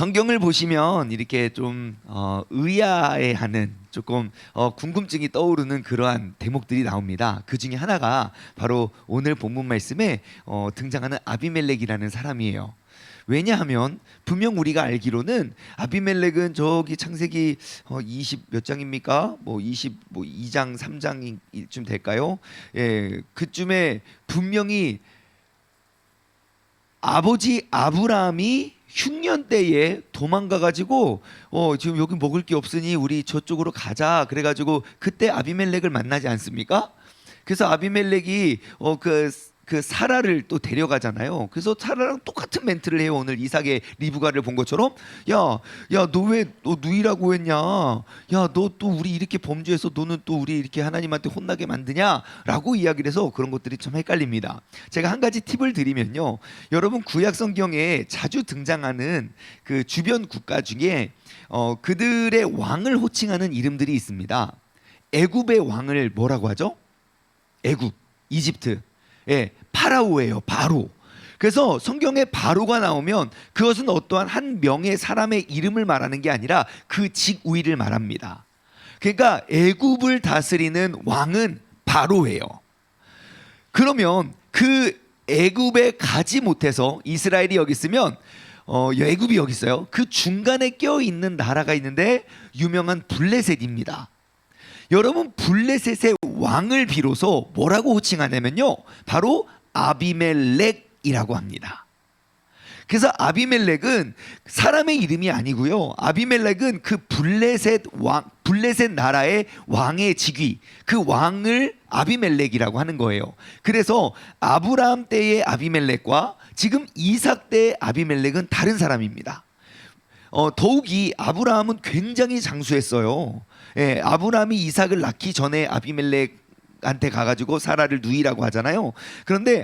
성경을 보시면 이렇게 좀 의아해하는 조금 궁금증이 떠오르는 그러한 대목들이 나옵니다. 그 중에 하나가 바로 오늘 본문 말씀에 등장하는 아비멜렉이라는 사람이에요. 왜냐하면 분명 우리가 알기로는 아비멜렉은 저기 창세기 20 몇 장입니까? 뭐 22장 3장쯤 될까요? 예, 그쯤에 분명히 아버지 아브라함이 흉년 때에 도망가 가지고 지금 여기 먹을 게 없으니 우리 저쪽으로 가자 그래가지고 그때 아비멜렉을 만나지 않습니까? 그래서 아비멜렉이 그 사라를 또 데려가잖아요. 그래서 사라랑 똑같은 멘트를 해요. 오늘 이삭의 리브가를 본 것처럼 야 너 왜 너 누이라고 했냐? 야 너 또 우리 이렇게 범죄해서 너는 또 우리 이렇게 하나님한테 혼나게 만드냐라고 이야기를 해서 그런 것들이 좀 헷갈립니다. 제가 한 가지 팁을 드리면요, 여러분 구약 성경에 자주 등장하는 그 주변 국가 중에 그들의 왕을 호칭하는 이름들이 있습니다. 애굽의 왕을 뭐라고 하죠? 애굽, 이집트. 예, 파라오예요. 바로. 그래서 성경에 바로가 나오면 그것은 어떠한 한 명의 사람의 이름을 말하는 게 아니라 그 직위를 말합니다. 그러니까 애굽을 다스리는 왕은 바로예요. 그러면 그 애굽에 가지 못해서 이스라엘이 여기 있으면 애굽이 여기 있어요. 그 중간에 껴 있는 나라가 있는데 유명한 블레셋입니다. 여러분 블레셋의 왕을 비로소 뭐라고 호칭하냐면요, 바로 아비멜렉이라고 합니다. 그래서 아비멜렉은 사람의 이름이 아니고요, 아비멜렉은 그 블레셋 나라의 왕의 직위, 그 왕을 아비멜렉이라고 하는 거예요. 그래서 아브라함 때의 아비멜렉과 지금 이삭 때의 아비멜렉은 다른 사람입니다. 더욱이 아브라함은 굉장히 장수했어요. 예, 아브라함이 이삭을 낳기 전에 아비멜렉한테 가가지고 사라를 누이라고 하잖아요. 그런데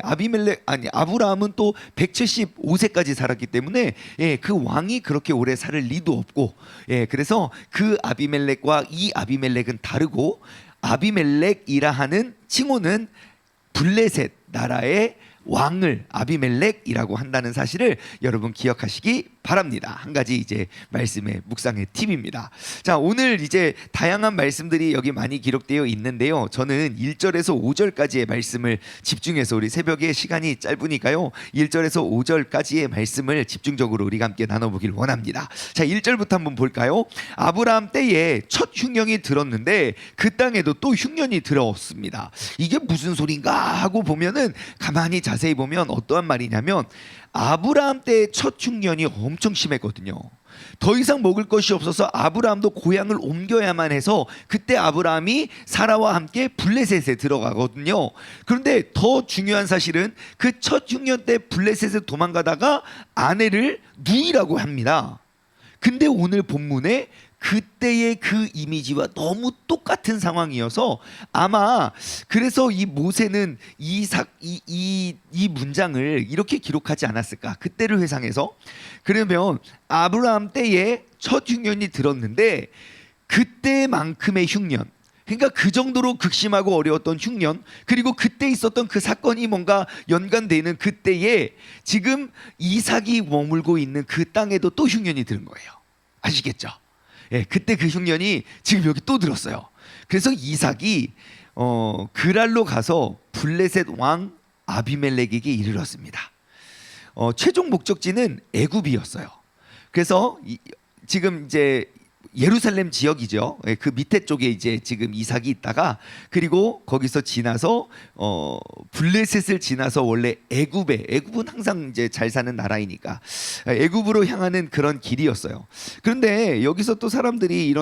아브라함은 또 175세까지 살았기 때문에 그 왕이 그렇게 오래 살 리도 없고, 그래서 그 아비멜렉과 이 아비멜렉은 다르고, 아비멜렉이라 하는 칭호는 블레셋 나라의 왕을 아비멜렉이라고 한다는 사실을 여러분 기억하시기 바랍니다. 한 가지 이제 말씀의 묵상의 팁입니다. 자, 오늘 이제 다양한 말씀들이 여기 많이 기록되어 있는데요, 저는 1절에서 5절까지의 말씀을 집중해서, 우리 새벽에 시간이 짧으니까요 1절에서 5절까지의 말씀을 집중적으로 우리가 함께 나눠보길 원합니다. 자, 1절부터 한번 볼까요? 아브라함 때에 첫 흉년이 들었는데 그 땅에도 또 흉년이 들어왔습니다. 이게 무슨 소린가 하고 보면은, 가만히 자세히 보면 어떠한 말이냐면, 아브라함 때의 첫 흉년이 엄청 심했거든요. 더 이상 먹을 것이 없어서 아브라함도 고향을 옮겨야만 해서 그때 아브라함이 사라와 함께 블레셋에 들어가거든요. 그런데 더 중요한 사실은 그 첫 흉년 때 블레셋에 도망가다가 아내를 누이라고 합니다. 근데 오늘 본문에 그때의 그 이미지와 너무 똑같은 상황이어서 아마 그래서 이 모세는 이 문장을 이렇게 기록하지 않았을까, 그때를 회상해서. 그러면 아브라함 때에 첫 흉년이 들었는데 그때만큼의 흉년, 그러니까 그 정도로 극심하고 어려웠던 흉년, 그리고 그때 있었던 그 사건이 뭔가 연관되는 그때에 지금 이삭이 머물고 있는 그 땅에도 또 흉년이 들은 거예요. 아시겠죠? 그때 그 흉년이 지금 여기 또 들었어요. 그래서 이삭이 그랄로 가서 블레셋 왕 아비멜렉에게 이르렀습니다. 최종 목적지는 애굽이었어요. 그래서 지금 이제 예루살렘 지역이죠. 그 밑에 쪽에 이제 지금 이삭이 있다가, 그리고 거기서 지나서 블레셋을 지나서 원래 애굽은 항상 이제 잘 사는 나라이니까 애굽으로 향하는 그런 길이었어요. 그런데 여기서 또 사람들이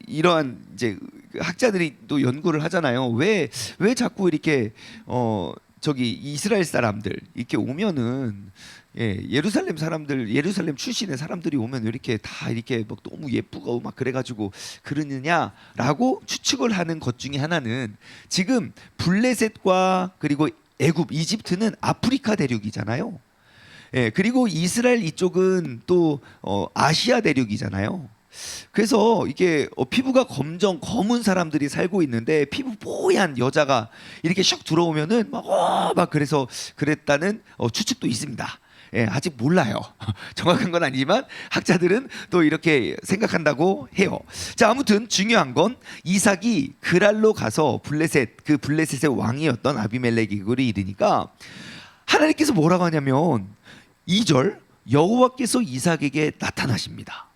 이러한 이제 학자들이 또 연구를 하잖아요. 왜 자꾸 이렇게 저기 이스라엘 사람들 이렇게 오면은, 예루살렘 출신의 사람들이 오면 왜 이렇게 다 이렇게 막 너무 예쁘고 막 그래가지고 그러느냐라고 추측을 하는 것 중에 하나는, 지금 블레셋과 그리고 애굽, 이집트는 아프리카 대륙이잖아요. 그리고 이스라엘 이쪽은 또 아시아 대륙이잖아요. 그래서 이게 피부가 검은 사람들이 살고 있는데 피부 뽀얀 여자가 이렇게 샥 들어오면은 막 그래서 그랬다는 추측도 있습니다. 아직 몰라요. 정확한 건 아니지만 학자들은 또 이렇게 생각한다고 해요. 자, 아무튼 중요한 건 이삭이 그랄로 가서 블레셋의 왕이었던 아비멜렉에게로 이르니까 하나님께서 뭐라고 하냐면 2절 여호와께서 이삭에게 나타나십니다.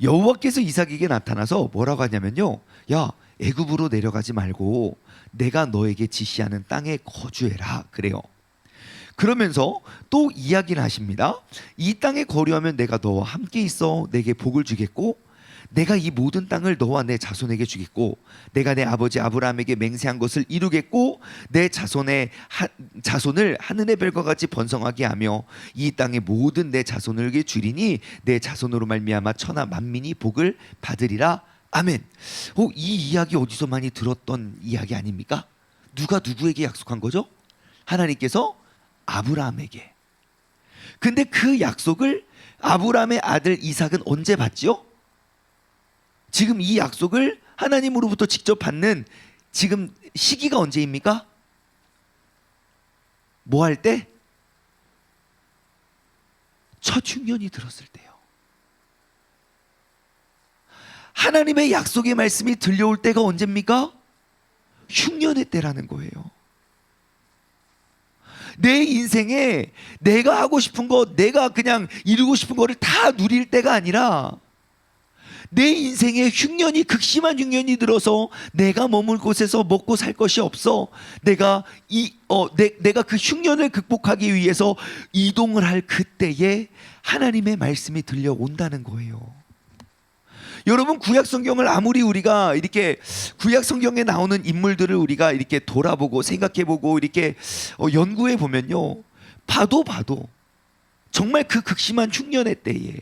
여호와께서 이삭에게 나타나서 뭐라고 하냐면요, 야, 애굽으로 내려가지 말고 내가 너에게 지시하는 땅에 거주해라 그래요. 그러면서 또 이야기를 하십니다. 이 땅에 거류하면 내가 너와 함께 있어 내게 복을 주겠고 내가 이 모든 땅을 너와 내 자손에게 주겠고 내가 내 아버지 아브라함에게 맹세한 것을 이루겠고 내 자손을 하늘의 별과 같이 번성하게 하며 이 땅의 모든 내 자손에게 주리니 내 자손으로 말미암아 천하 만민이 복을 받으리라. 아멘. 이 이야기 어디서 많이 들었던 이야기 아닙니까? 누가 누구에게 약속한 거죠? 하나님께서 아브라함에게. 근데 그 약속을 아브라함의 아들 이삭은 언제 받지요? 지금 이 약속을 하나님으로부터 직접 받는 지금 시기가 언제입니까? 뭐 할 때? 첫 흉년이 들었을 때요. 하나님의 약속의 말씀이 들려올 때가 언제입니까? 흉년의 때라는 거예요. 내 인생에 내가 하고 싶은 거, 내가 그냥 이루고 싶은 거를 다 누릴 때가 아니라 내 인생에 흉년이, 극심한 흉년이 들어서 내가 머물 곳에서 먹고 살 것이 없어. 내가 그 흉년을 극복하기 위해서 이동을 할 그때에 하나님의 말씀이 들려온다는 거예요. 여러분, 구약 성경을 아무리 우리가 이렇게 구약 성경에 나오는 인물들을 우리가 이렇게 돌아보고 생각해보고 이렇게 연구해 보면요, 봐도 정말 그 극심한 흉년의 때에,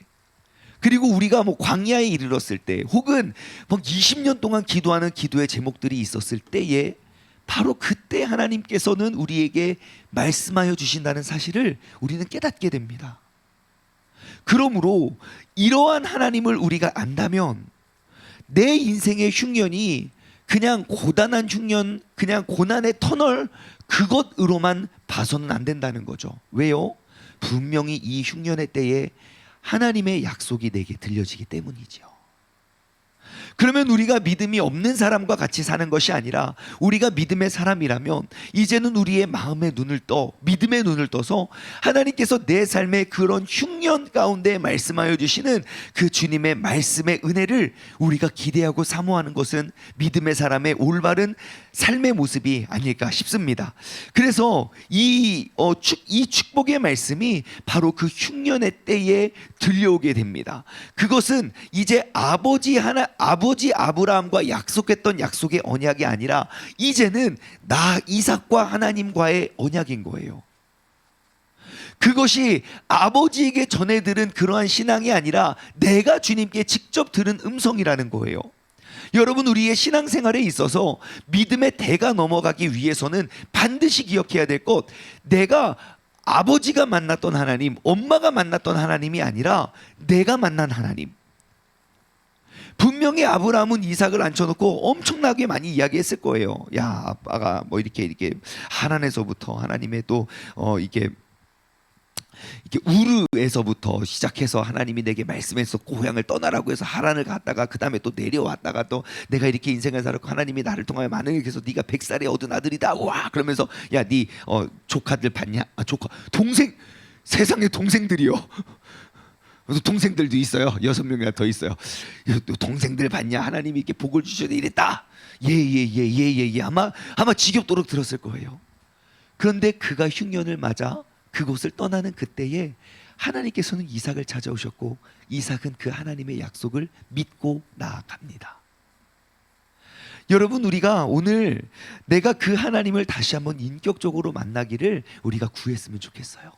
그리고 우리가 뭐 광야에 이르렀을 때, 혹은 뭐 20년 동안 기도하는 기도의 제목들이 있었을 때에 바로 그때 하나님께서는 우리에게 말씀하여 주신다는 사실을 우리는 깨닫게 됩니다. 그러므로 이러한 하나님을 우리가 안다면 내 인생의 흉년이 그냥 고단한 흉년, 그냥 고난의 터널, 그것으로만 봐서는 안 된다는 거죠. 왜요? 분명히 이 흉년의 때에 하나님의 약속이 내게 들려지기 때문이죠. 그러면 우리가 믿음이 없는 사람과 같이 사는 것이 아니라 우리가 믿음의 사람이라면 이제는 우리의 마음의 눈을 믿음의 눈을 떠서 하나님께서 내 삶의 그런 흉년 가운데 말씀하여 주시는 그 주님의 말씀의 은혜를 우리가 기대하고 사모하는 것은 믿음의 사람의 올바른 삶의 모습이 아닐까 싶습니다. 그래서 이 축복의 말씀이 바로 그 흉년의 때에 들려오게 됩니다. 그것은 이제 아버지 아브라함과 약속했던 약속의 언약이 아니라 이제는 나 이삭과 하나님과의 언약인 거예요. 그것이 아버지에게 전해 들은 그러한 신앙이 아니라 내가 주님께 직접 들은 음성이라는 거예요. 여러분, 우리의 신앙생활에 있어서 믿음의 대가 넘어가기 위해서는 반드시 기억해야 될 것, 내가 아버지가 만났던 하나님, 엄마가 만났던 하나님이 아니라 내가 만난 하나님. 분명히 아브라함은 이삭을 앉혀놓고 엄청나게 많이 이야기했을 거예요. 야, 아빠가 뭐 이렇게 하란에서부터 하나님의 또 이렇게 우르에서부터 시작해서 하나님이 내게 말씀해서 고향을 떠나라고 해서 하란을 갔다가 그 다음에 또 내려왔다가 또 내가 이렇게 인생을 살았고 하나님이 나를 통하여 많은 일을 해서 네가 100살에 얻은 아들이다. 와, 그러면서 야, 네 조카들 봤냐? 조카, 동생, 세상에 동생들이요. 동생들도 있어요. 6명이나 더 있어요. 동생들 봤냐? 하나님이 이렇게 복을 주셔야 이랬다. 예. 아마 지겹도록 들었을 거예요. 그런데 그가 흉년을 맞아 그곳을 떠나는 그때에 하나님께서는 이삭을 찾아오셨고 이삭은 그 하나님의 약속을 믿고 나아갑니다. 여러분, 우리가 오늘 내가 그 하나님을 다시 한번 인격적으로 만나기를 우리가 구했으면 좋겠어요.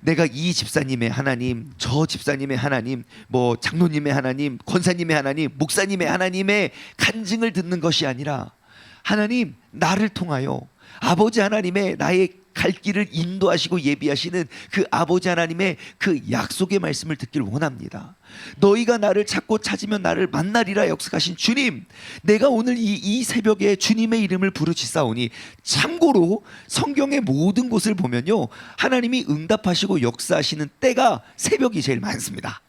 내가 이 집사님의 하나님, 저 집사님의 하나님, 뭐 장로님의 하나님, 권사님의 하나님, 목사님의 하나님의 간증을 듣는 것이 아니라 하나님, 나를 통하여 아버지 하나님의 나의 갈 길을 인도하시고 예비하시는 그 아버지 하나님의 그 약속의 말씀을 듣길 원합니다. 너희가 나를 찾고 찾으면 나를 만나리라 약속하신 주님, 내가 오늘 이 새벽에 주님의 이름을 부르짖사오니, 참고로 성경의 모든 곳을 보면요, 하나님이 응답하시고 역사하시는 때가 새벽이 제일 많습니다.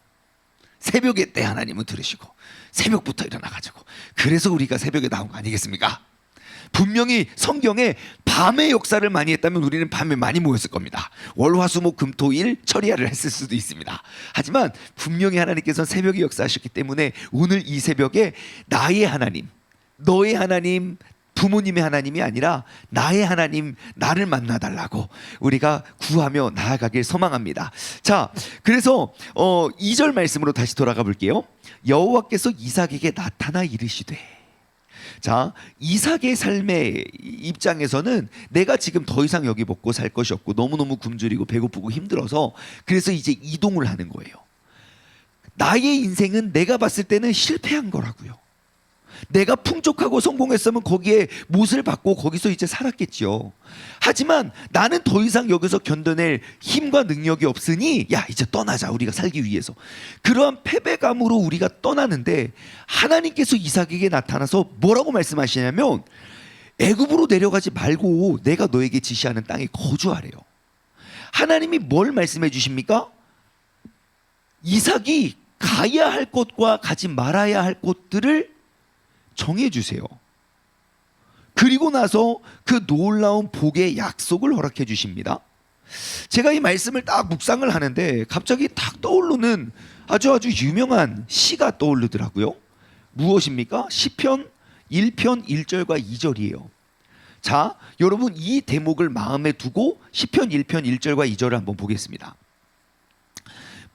새벽의 때 하나님은 들으시고 새벽부터 일어나가지고, 그래서 우리가 새벽에 나온 거 아니겠습니까? 분명히 성경에 밤의 역사를 많이 했다면 우리는 밤에 많이 모였을 겁니다. 월화수목금토일 철야를 했을 수도 있습니다. 하지만 분명히 하나님께서는 새벽에 역사하셨기 때문에 오늘 이 새벽에 나의 하나님, 너의 하나님, 부모님의 하나님이 아니라 나의 하나님, 나를 만나달라고 우리가 구하며 나아가길 소망합니다. 자, 그래서 2절 말씀으로 다시 돌아가 볼게요. 여호와께서 이삭에게 나타나 이르시되. 자, 이삭의 삶의 입장에서는 내가 지금 더 이상 여기 먹고 살 것이 없고 너무너무 굶주리고 배고프고 힘들어서, 그래서 이제 이동을 하는 거예요. 나의 인생은 내가 봤을 때는 실패한 거라고요. 내가 풍족하고 성공했으면 거기에 못을 받고 거기서 이제 살았겠죠. 하지만 나는 더 이상 여기서 견뎌낼 힘과 능력이 없으니 야, 이제 떠나자, 우리가 살기 위해서. 그러한 패배감으로 우리가 떠나는데 하나님께서 이삭에게 나타나서 뭐라고 말씀하시냐면, 애굽으로 내려가지 말고 내가 너에게 지시하는 땅에 거주하래요. 하나님이 뭘 말씀해 주십니까? 이삭이 가야 할 곳과 가지 말아야 할 곳들을 정해주세요. 그리고 나서 그 놀라운 복의 약속을 허락해 주십니다. 제가 이 말씀을 딱 묵상을 하는데 갑자기 딱 떠오르는 아주 유명한 시가 떠오르더라고요. 무엇입니까? 시편 1편 1절과 2절이에요. 자, 여러분 이 대목을 마음에 두고 시편 1편 1절과 2절을 한번 보겠습니다.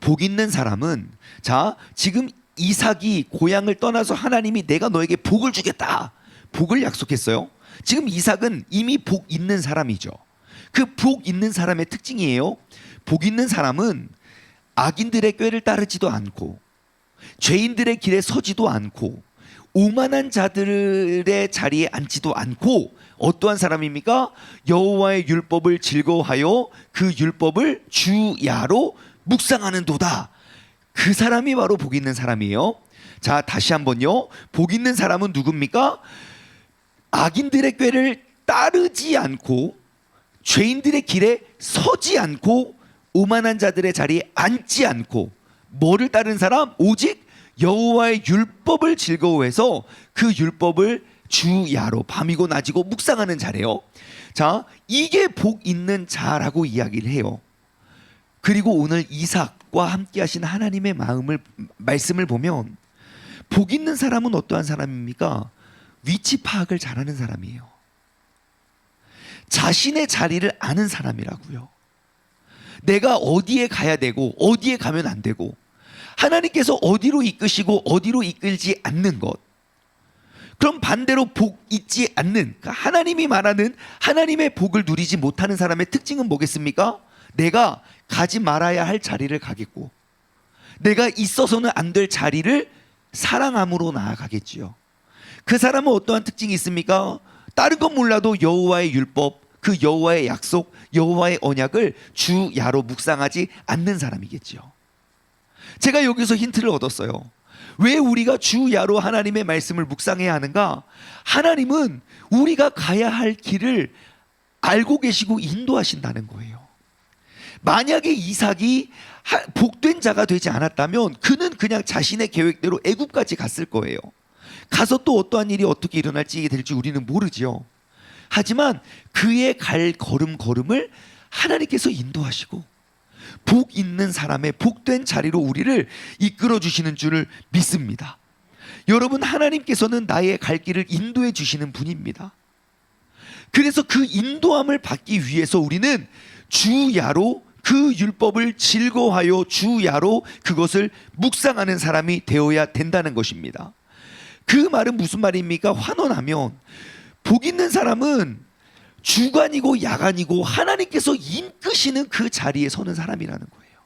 복 있는 사람은, 자, 지금 이삭이 고향을 떠나서 하나님이 내가 너에게 복을 주겠다, 복을 약속했어요. 지금 이삭은 이미 복 있는 사람이죠. 그 복 있는 사람의 특징이에요. 복 있는 사람은 악인들의 꾀를 따르지도 않고 죄인들의 길에 서지도 않고 오만한 자들의 자리에 앉지도 않고, 어떠한 사람입니까? 여호와의 율법을 즐거워하여 그 율법을 주야로 묵상하는도다. 그 사람이 바로 복 있는 사람이에요. 자, 다시 한번요. 복 있는 사람은 누굽니까? 악인들의 꾀를 따르지 않고 죄인들의 길에 서지 않고 오만한 자들의 자리에 앉지 않고, 뭐를 따르는 사람? 오직 여호와의 율법을 즐거워해서 그 율법을 주야로 밤이고 낮이고 묵상하는 자래요. 자, 이게 복 있는 자라고 이야기를 해요. 그리고 오늘 이삭과 함께 하신 하나님의 말씀을 보면 복 있는 사람은 어떠한 사람입니까? 위치 파악을 잘하는 사람이에요. 자신의 자리를 아는 사람이라고요. 내가 어디에 가야 되고 어디에 가면 안 되고, 하나님께서 어디로 이끄시고 어디로 이끌지 않는 것. 그럼 반대로 복 있지 않는, 그러니까 하나님이 말하는 하나님의 복을 누리지 못하는 사람의 특징은 뭐겠습니까? 내가 가지 말아야 할 자리를 가겠고, 내가 있어서는 안 될 자리를 사랑함으로 나아가겠지요. 그 사람은 어떠한 특징이 있습니까? 다른 건 몰라도 여호와의 율법, 그 여호와의 약속, 여호와의 언약을 주야로 묵상하지 않는 사람이겠지요. 제가 여기서 힌트를 얻었어요. 왜 우리가 주야로 하나님의 말씀을 묵상해야 하는가? 하나님은 우리가 가야 할 길을 알고 계시고 인도하신다는 거예요. 만약에 이삭이 복된 자가 되지 않았다면 그는 그냥 자신의 계획대로 애굽까지 갔을 거예요. 가서 또 어떠한 일이 어떻게 일어날지 될지 우리는 모르지요. 하지만 그의 갈 걸음걸음을 하나님께서 인도하시고 복 있는 사람의 복된 자리로 우리를 이끌어 주시는 줄을 믿습니다. 여러분, 하나님께서는 나의 갈 길을 인도해 주시는 분입니다. 그래서 그 인도함을 받기 위해서 우리는 주야로 그 율법을 즐거워하여 주야로 그것을 묵상하는 사람이 되어야 된다는 것입니다. 그 말은 무슨 말입니까? 환원하면 복 있는 사람은 주간이고 야간이고 하나님께서 이끄시는 그 자리에 서는 사람이라는 거예요.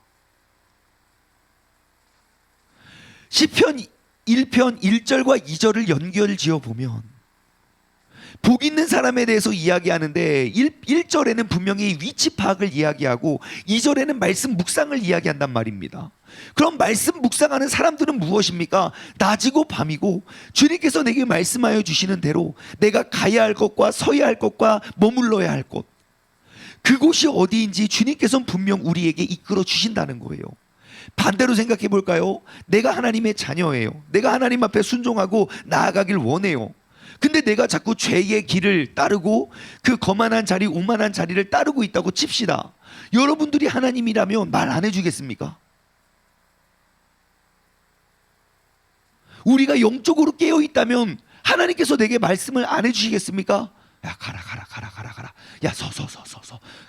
시편 1편 1절과 2절을 연결지어 보면 복 있는 사람에 대해서 이야기하는데 1절에는 분명히 위치 파악을 이야기하고 2절에는 말씀 묵상을 이야기한단 말입니다. 그럼 말씀 묵상하는 사람들은 무엇입니까? 낮이고 밤이고 주님께서 내게 말씀하여 주시는 대로 내가 가야 할 것과 서야 할 것과 머물러야 할 곳, 그곳이 어디인지 주님께서는 분명 우리에게 이끌어 주신다는 거예요. 반대로 생각해 볼까요? 내가 하나님의 자녀예요. 내가 하나님 앞에 순종하고 나아가길 원해요. 근데 내가 자꾸 죄의 길을 따르고 그 거만한 자리, 오만한 자리를 따르고 있다고 칩시다. 여러분들이 하나님이라면 말 안 해주겠습니까? 우리가 영적으로 깨어 있다면 하나님께서 내게 말씀을 안 해주시겠습니까? 야, 가라. 야, 서.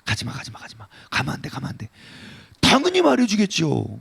가지마. 가면 안 돼. 당연히 말해주겠죠.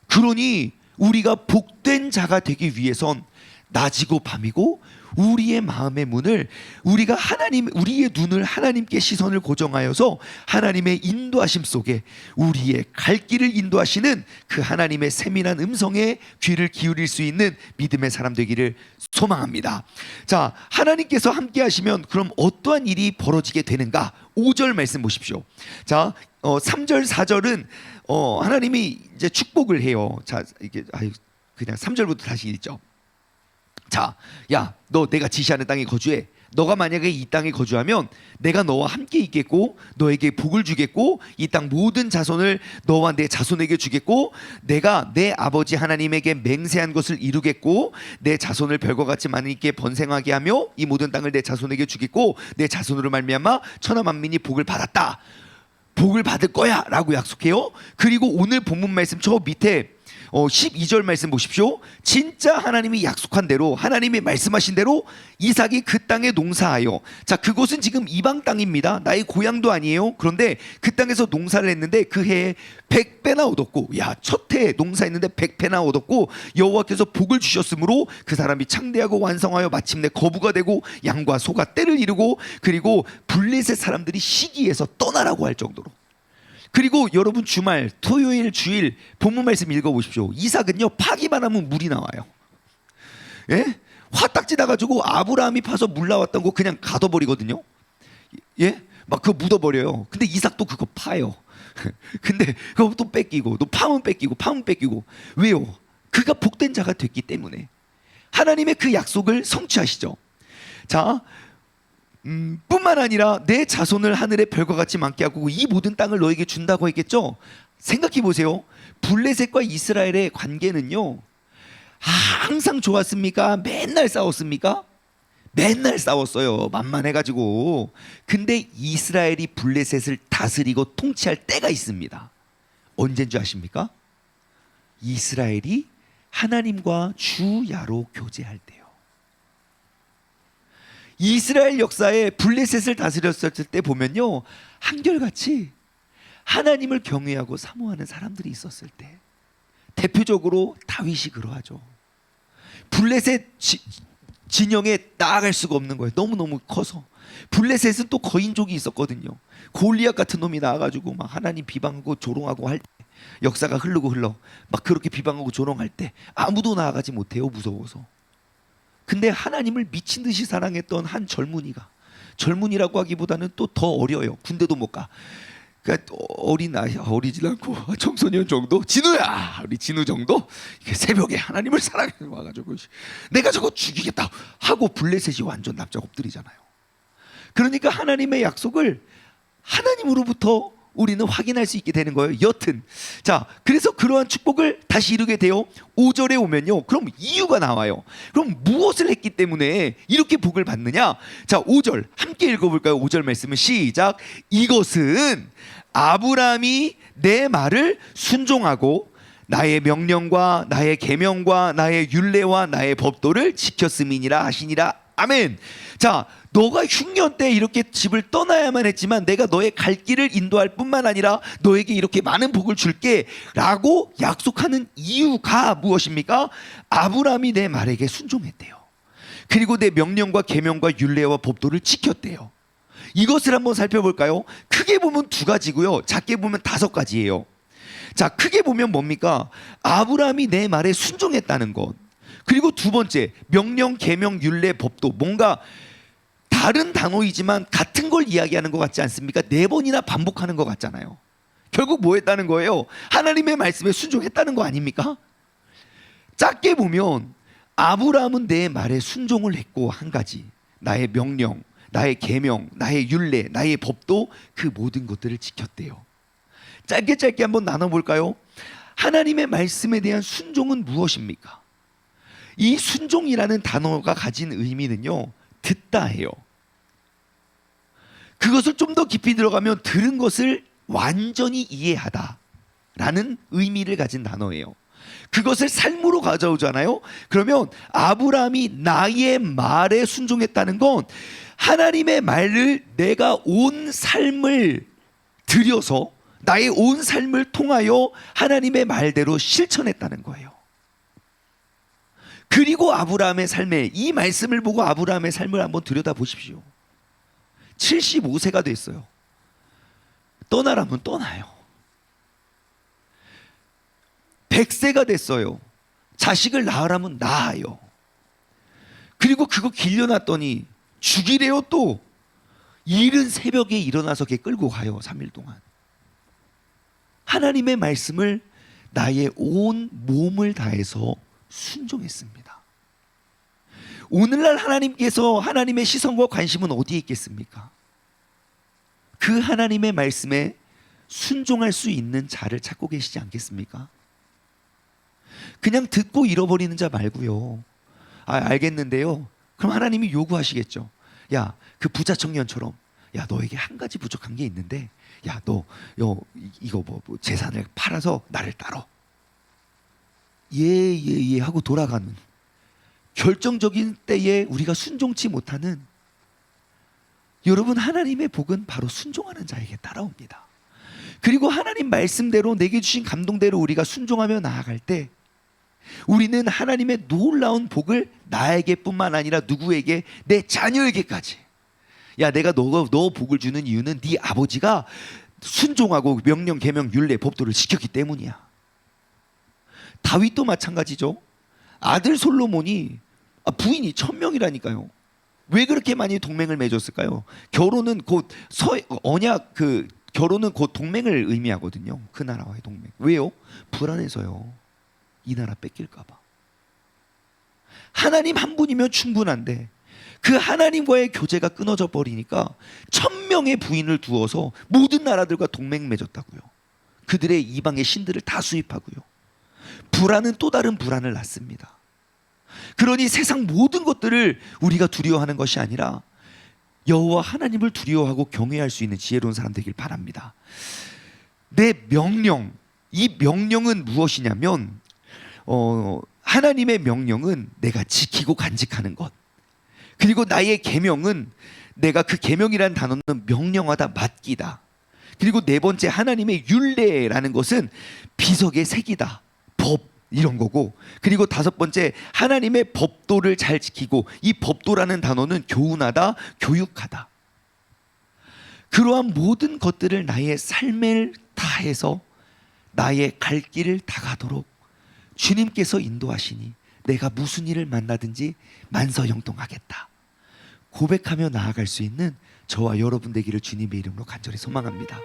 그러니 우리가 복된 자가 되기 위해선 낮이고 밤이고 우리의 마음의 문을, 우리의 눈을 하나님께 시선을 고정하여서 하나님의 인도하심 속에 우리의 갈 길을 인도하시는 그 하나님의 세밀한 음성에 귀를 기울일 수 있는 믿음의 사람 되기를 소망합니다. 자, 하나님께서 함께 하시면 그럼 어떠한 일이 벌어지게 되는가? 5절 말씀 보십시오. 자, 3절 4절은 하나님이 이제 축복을 해요. 자, 이게 그냥 3절부터 다시 읽죠. 자, 야, 너 내가 지시하는 땅에 거주해. 너가 만약에 이 땅에 거주하면 내가 너와 함께 있겠고 너에게 복을 주겠고 이 땅 모든 자손을 너와 내 자손에게 주겠고 내가 내 아버지 하나님에게 맹세한 것을 이루겠고 내 자손을 별과 같이 많게 번성하게 하며 이 모든 땅을 내 자손에게 주겠고 내 자손으로 말미암아 천하 만민이 복을 받았다. 복을 받을 거야 라고 약속해요. 그리고 오늘 본문 말씀 저 밑에 12절 말씀 보십시오. 진짜 하나님이 약속한 대로, 하나님이 말씀하신 대로 이삭이 그 땅에 농사하여, 자, 그곳은 지금 이방 땅입니다. 나의 고향도 아니에요. 그런데 그 땅에서 농사를 했는데 그 해에 100배나 얻었고, 야, 첫 해에 농사했는데 100배나 얻었고 여호와께서 복을 주셨으므로 그 사람이 창대하고 완성하여 마침내 거부가 되고 양과 소가 떼를 이루고 그리고 블레셋 사람들이 시기해서 떠나라고 할 정도로. 그리고 여러분 주말, 토요일, 주일 본문 말씀 읽어보십시오. 이삭은요, 파기만 하면 물이 나와요. 예? 화딱지 나가지고 아브라함이 파서 물 나왔던 거 그냥 가둬버리거든요. 예? 막 그거 묻어버려요. 근데 이삭도 그거 파요. 근데 그거 또 뺏기고, 또 파면 뺏기고. 왜요? 그가 복된 자가 됐기 때문에. 하나님의 그 약속을 성취하시죠. 자, 뿐만 아니라 내 자손을 하늘의 별과 같이 많게 하고 이 모든 땅을 너에게 준다고 했겠죠. 생각해 보세요. 블레셋과 이스라엘의 관계는요, 항상 좋았습니까? 맨날 싸웠습니까? 맨날 싸웠어요. 만만해가지고. 근데 이스라엘이 블레셋을 다스리고 통치할 때가 있습니다. 언제인 줄 아십니까? 이스라엘이 하나님과 주야로 교제할 때요. 이스라엘 역사에 블레셋을 다스렸을 때 보면요, 한결같이 하나님을 경외하고 사모하는 사람들이 있었을 때, 대표적으로 다윗이 그러하죠. 블레셋 진영에 나아갈 수가 없는 거예요. 너무너무 커서. 블레셋은 또 거인족이 있었거든요. 골리앗 같은 놈이 나와가지고 막 하나님 비방하고 조롱하고 할 때, 역사가 흘러 막 그렇게 비방하고 조롱할 때 아무도 나아가지 못해요. 무서워서. 근데 하나님을 미친 듯이 사랑했던 한 젊은이라고 하기보다는 또 더 어려요. 군대도 못 가. 그러니까 어리질 않고 청소년 정도, 진우야, 우리 진우 정도 새벽에 하나님을 사랑해 와가지고 내가 저거 죽이겠다 하고 블레셋이 완전 납작 엎드리잖아요. 그러니까 하나님의 약속을 하나님으로부터 우리는 확인할 수 있게 되는 거예요. 여튼, 자, 그래서 그러한 축복을 다시 이루게 돼요. 5절에 오면요, 그럼 이유가 나와요. 그럼 무엇을 했기 때문에 이렇게 복을 받느냐? 자, 5절 함께 읽어볼까요? 5절 말씀은 시작. 이것은 아브라함이 내 말을 순종하고 나의 명령과 나의 계명과 나의 율례와 나의 법도를 지켰음이니라 하시니라. 아멘. 자, 너가 흉년 때 이렇게 집을 떠나야만 했지만 내가 너의 갈 길을 인도할 뿐만 아니라 너에게 이렇게 많은 복을 줄게 라고 약속하는 이유가 무엇입니까? 아브라함이 내 말에게 순종했대요. 그리고 내 명령과 계명과 율례와 법도를 지켰대요. 이것을 한번 살펴볼까요? 크게 보면 두 가지고요, 작게 보면 5가지예요. 자, 크게 보면 뭡니까? 아브라함이 내 말에 순종했다는 것. 그리고 두 번째, 명령, 계명, 율례, 법도, 뭔가 다른 단어이지만 같은 걸 이야기하는 것 같지 않습니까? 4번이나 반복하는 것 같잖아요. 결국 뭐 했다는 거예요? 하나님의 말씀에 순종했다는 거 아닙니까? 작게 보면 아브라함은 내 말에 순종을 했고, 한 가지, 나의 명령, 나의 계명, 나의 율례, 나의 법도 그 모든 것들을 지켰대요. 짧게 한번 나눠볼까요? 하나님의 말씀에 대한 순종은 무엇입니까? 이 순종이라는 단어가 가진 의미는요, 듣다예요. 그것을 좀 더 깊이 들어가면 들은 것을 완전히 이해하다라는 의미를 가진 단어예요. 그것을 삶으로 가져오잖아요. 그러면 아브라함이 나의 말에 순종했다는 건 하나님의 말을 내가 온 삶을 들여서, 나의 온 삶을 통하여 하나님의 말대로 실천했다는 거예요. 그리고 아브라함의 삶에, 이 말씀을 보고 아브라함의 삶을 한번 들여다보십시오. 75세가 됐어요. 떠나라면 떠나요. 100세가 됐어요. 자식을 낳으라면 낳아요. 그리고 그거 길려놨더니 죽이래요. 또 이른 새벽에 일어나서 걔 끌고 가요. 3일 동안. 하나님의 말씀을 나의 온 몸을 다해서 순종했습니다. 오늘날 하나님께서, 하나님의 시선과 관심은 어디에 있겠습니까? 그 하나님의 말씀에 순종할 수 있는 자를 찾고 계시지 않겠습니까? 그냥 듣고 잃어버리는 자 말고요. 알겠는데요. 그럼 하나님이 요구하시겠죠. 야, 그 부자 청년처럼, 야, 너에게 한 가지 부족한 게 있는데, 야, 너 이거 뭐 재산을 팔아서 나를 따라. 예 하고 돌아가는, 결정적인 때에 우리가 순종치 못하는, 여러분, 하나님의 복은 바로 순종하는 자에게 따라옵니다. 그리고 하나님 말씀대로, 내게 주신 감동대로 우리가 순종하며 나아갈 때 우리는 하나님의 놀라운 복을 나에게뿐만 아니라 누구에게, 내 자녀에게까지. 야, 내가 너 복을 주는 이유는 네 아버지가 순종하고 명령, 계명, 율례, 법도를 지켰기 때문이야. 다윗도 마찬가지죠. 아들 솔로몬이, 부인이 1000명이라니까요. 왜 그렇게 많이 동맹을 맺었을까요? 결혼은 곧 언약, 결혼은 곧 동맹을 의미하거든요. 그 나라와의 동맹. 왜요? 불안해서요. 이 나라 뺏길까 봐. 하나님 한 분이면 충분한데 그 하나님과의 교제가 끊어져 버리니까 1000명의 부인을 두어서 모든 나라들과 동맹 맺었다고요. 그들의 이방의 신들을 다 수입하고요. 불안은 또 다른 불안을 낳습니다. 그러니 세상 모든 것들을 우리가 두려워하는 것이 아니라 여호와 하나님을 두려워하고 경외할 수 있는 지혜로운 사람 되길 바랍니다. 내 명령, 이 명령은 무엇이냐면, 하나님의 명령은 내가 지키고 간직하는 것. 그리고 나의 계명은, 내가 그 계명이라는 단어는 명령하다, 맡기다. 그리고 네 번째, 하나님의 율례라는 것은 비석의 색이다, 법, 이런 거고. 그리고 다섯 번째, 하나님의 법도를 잘 지키고, 이 법도라는 단어는 교훈하다, 교육하다. 그러한 모든 것들을 나의 삶을 다해서 나의 갈 길을 다가도록 주님께서 인도하시니 내가 무슨 일을 만나든지 만서형통하겠다 고백하며 나아갈 수 있는 저와 여러분 되기를 주님의 이름으로 간절히 소망합니다.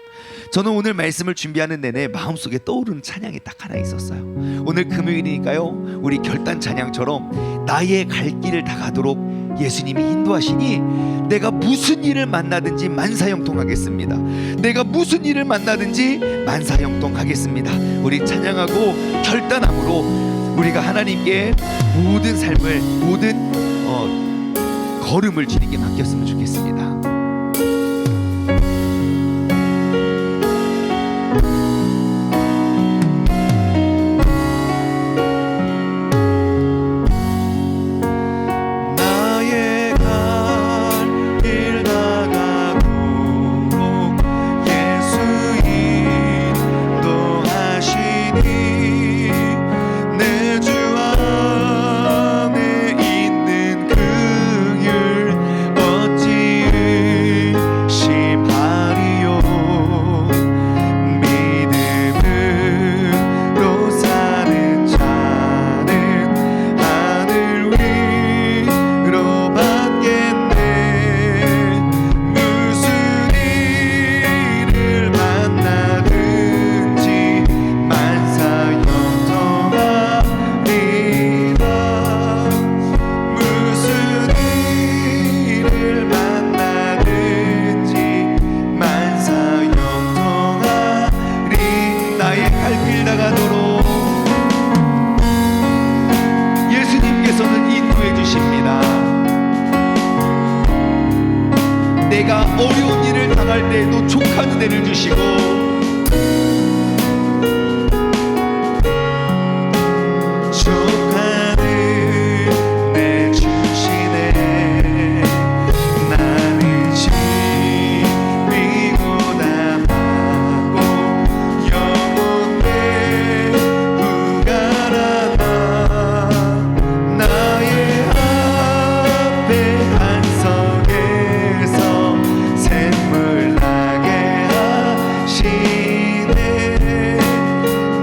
저는 오늘 말씀을 준비하는 내내 마음속에 떠오르는 찬양이 딱 하나 있었어요. 오늘 금요일이니까요, 우리 결단 찬양처럼 나의 갈 길을 다가도록 예수님이 인도하시니 내가 무슨 일을 만나든지 만사형통하겠습니다. 내가 무슨 일을 만나든지 만사형통하겠습니다. 우리 찬양하고 결단함으로 우리가 하나님께 모든 삶을, 모든 걸음을 주님께 맡겼으면 좋겠습니다. 어찌 내가 어려운 일을 당할 때에도 족한 은혜를 주시고 족한 은혜 주시네. 나는 지리고 남하고 영원히 부가라나 나의 앞에 한석에서 샘물 나게 하시네.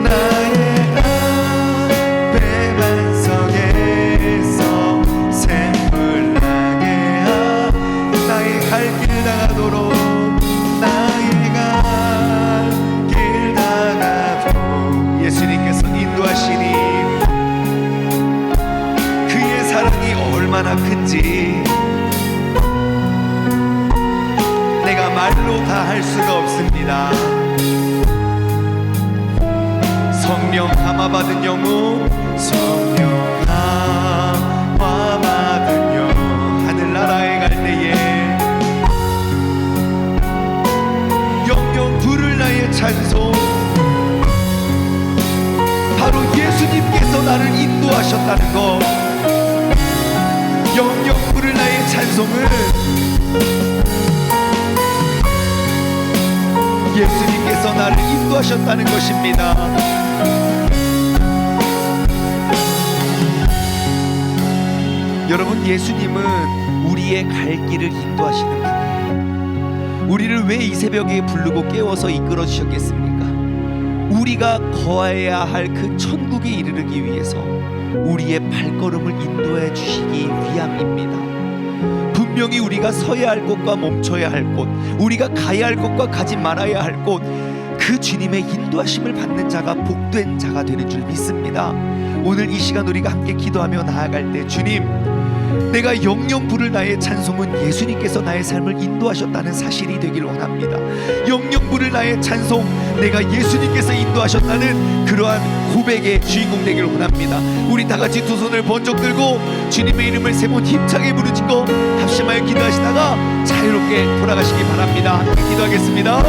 나의 앞에 한석에서 샘물 나게 나의 갈 길 다가도록 나의 갈 길 다가도록 예수님께서 인도하시니 그의 사랑이 얼마나 큰지 내가 말로 다 할 수가 없습니다. 성령 감화받은 영혼 성령 감화받은 영혼 하늘나라에 갈 때에 영영 부를 나의 찬송 바로 예수님께서 나를 인도하셨다는 것 영영 부를 나의 찬송을 예수님께서 나를 인도하셨다는 것입니다. 여러분 예수님은 우리의 갈 길을 인도하시는 분이에요. 우리를 왜 이 새벽에 부르고 깨워서 이끌어 주셨겠습니까? 우리가 거해야 할 그 천국에 이르르기 위해서 우리의 발걸음을 인도해 주시기 위함입니다. 분명히 우리가 서야 할 곳과 멈춰야 할 곳, 우리가 가야 할 곳과 가지 말아야 할 곳, 그 주님의 인도하심을 받는 자가 복된 자가 되는 줄 믿습니다. 오늘 이 시간 우리가 함께 기도하며 나아갈 때 주님, 내가 영영 부를 나의 찬송은 예수님께서 나의 삶을 인도하셨다는 사실이 되길 원합니다. 영영 부를 나의 찬송, 내가 예수님께서 인도하셨다는 그러한 고백의 주인공 되길 원합니다. 우리 다 같이 두 손을 번쩍 들고 주님의 이름을 세 번 힘차게 부르짖고 합심하여 기도하시다가 자유롭게 돌아가시기 바랍니다. 함께 기도하겠습니다.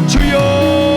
주여